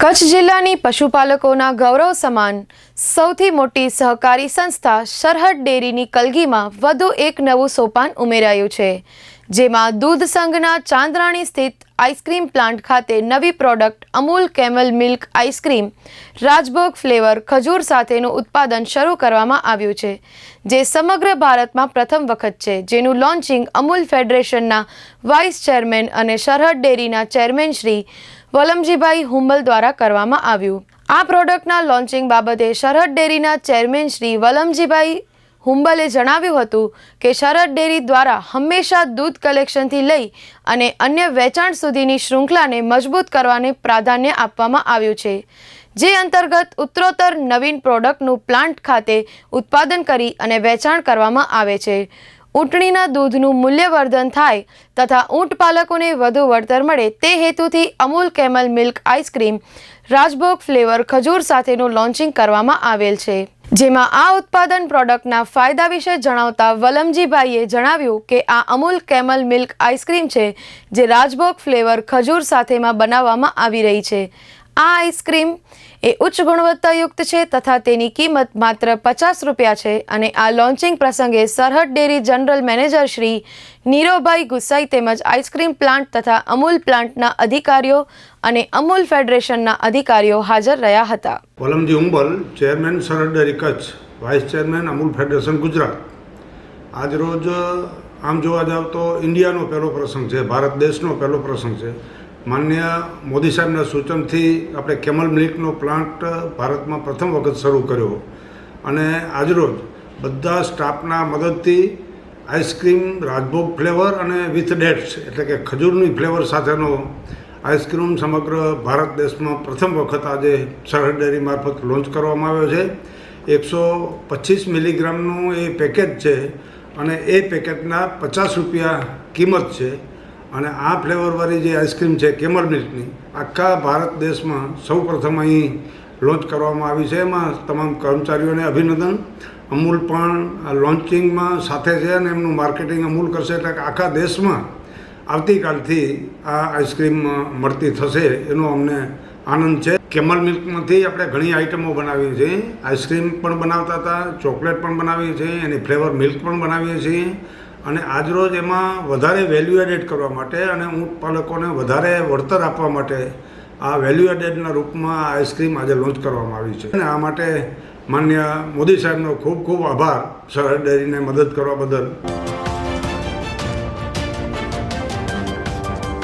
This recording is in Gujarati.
કચ્છ જિલ્લાની પશુપાલકોના ગૌરવ સમાન સૌથી મોટી સહકારી સંસ્થા સરહદ ડેરીની કલગીમાં વધુ એક નવું સોપાન ઉમેરાયું છે, જેમાં દૂધ સંઘના ચાંદ્રાણી સ્થિત આઈસ્ક્રીમ પ્લાન્ટ ખાતે નવી product Amul camel milk ice cream Rajbhog flavour ખજૂર સાથેનું ઉત્પાદન શરૂ કરવામાં આવ્યું છે, જે સમગ્ર ભારતમાં પ્રથમ વખત છે, જેનું લોન્ચિંગ અમૂલ ફેડરેશનના વાઇસ ચેરમેન અને સરહદ ડેરીના ચેરમેન શ્રી વલમજીભાઈ હુંબલ દ્વારા કરવામાં આવ્યું। આ પ્રોડક્ટના લોન્ચિંગ બાબતે સરહદ ડેરીના ચેરમેન શ્રી વલમજીભાઈ હુંબલે જણાવ્યું હતું કે સરહદ ડેરી દ્વારા હંમેશા દૂધ કલેક્શનથી લઈ અને અન્ય વેચાણ સુધીની શૃંખલાને મજબૂત કરવાને પ્રાધાન્ય આપવામાં આવ્યું છે, જે અંતર્ગત ઉત્તરોત્તર નવીન પ્રોડક્ટનું પ્લાન્ટ ખાતે ઉત્પાદન કરી અને વેચાણ કરવામાં આવે છે। ઊંટણીના દૂધનું મૂલ્યવર્ધન થાય તથા ઊંટ પાલકોને વધુ વળતર મળે તે હેતુથી Amul camel milk ice cream Rajbhog flavour ખજૂર સાથેનું લોન્ચિંગ કરવામાં આવેલ છે, જેમાં આ ઉત્પાદન પ્રોડક્ટના ફાયદા વિશે જણાવતા વલમજીભાઈએ જણાવ્યું કે આ અમૂલ કેમલ મિલ્ક આઈસ્ક્રીમ છે, જે રાજભોગ ફ્લેવર ખજૂર સાથેમાં બનાવવામાં આવી રહી છે। આ આઈસ્ક્રીમ એ ઉચ્ચ ગુણવત્તાયુક્ત છે તથા તેની કિંમત માત્ર 50 રૂપિયા છે અને આ લોન્ચિંગ પ્રસંગે Sarhad dairy general manager Shri Nirobhai Gusai તેમજ આઈસ્ક્રીમ પ્લાન્ટ તથા અમૂલ પ્લાન્ટના અધિકારીઓ અને અમૂલ ફેડરેશનના અધિકારીઓ હાજર રહ્યા હતા। Valamji Humbal, chairman Sarhad dairy Kutch, vice chairman Amul federation Gujarat. આજરોજ આમ જોવા જાવ તો ઇન્ડિયાનો પહેલો પ્રસંગ છે, ભારત દેશનો પહેલો પ્રસંગ છે। માનનીય મોદી સાહેબના સૂચનથી આપણે કેમલ મિલ્કનો પ્લાન્ટ ભારતમાં પ્રથમ વખત શરૂ કર્યો અને આજરોજ બધા સ્ટાફના મદદથી આઈસ્ક્રીમ રાજભોગ ફ્લેવર અને વિથ ડેટ્સ એટલે કે ખજૂરની ફ્લેવર સાથેનો આઈસ્ક્રીમ સમગ્ર ભારત દેશમાં પ્રથમ વખત આજે સરહદ ડેરી મારફત લોન્ચ કરવામાં આવ્યો છે। 125 મિલીગ્રામનું એ પેકેજ છે અને એ પેકેટના 50 રૂપિયા કિંમત છે અને આ ફ્લેવરવાળી જે આઈસ્ક્રીમ છે કેમલ મિલ્કની આખા ભારત દેશમાં સૌ પ્રથમ અહીં લોન્ચ કરવામાં આવી છે। એમાં તમામ કર્મચારીઓને અભિનંદન। અમૂલ પણ આ લોન્ચિંગમાં સાથે છે અને એમનું માર્કેટિંગ અમૂલ કરશે, એટલે કે આખા દેશમાં આવતીકાલથી આ આઈસ્ક્રીમ મળતી થશે એનો અમને આનંદ છે। કેમલ મિલ્કમાંથી આપણે ઘણી આઈટમો બનાવીએ છીએ, આઈસ્ક્રીમ પણ બનાવતા હતા, ચોકલેટ પણ બનાવીએ છીએ, એની ફ્લેવર મિલ્ક પણ બનાવીએ છીએ અને આજરોજ એમાં વધારે વેલ્યુ એડેડ કરવા માટે અને ઊંટ પાલકોને વધારે વળતર આપવા માટે આ વેલ્યુ એડેડના રૂપમાં આ આઈસ્ક્રીમ આજે લોન્ચ કરવામાં આવી છે અને આ માટે માનનીય મોદી સાહેબનો ખૂબ ખૂબ આભાર સરહદ ડેરીને મદદ કરવા બદલ।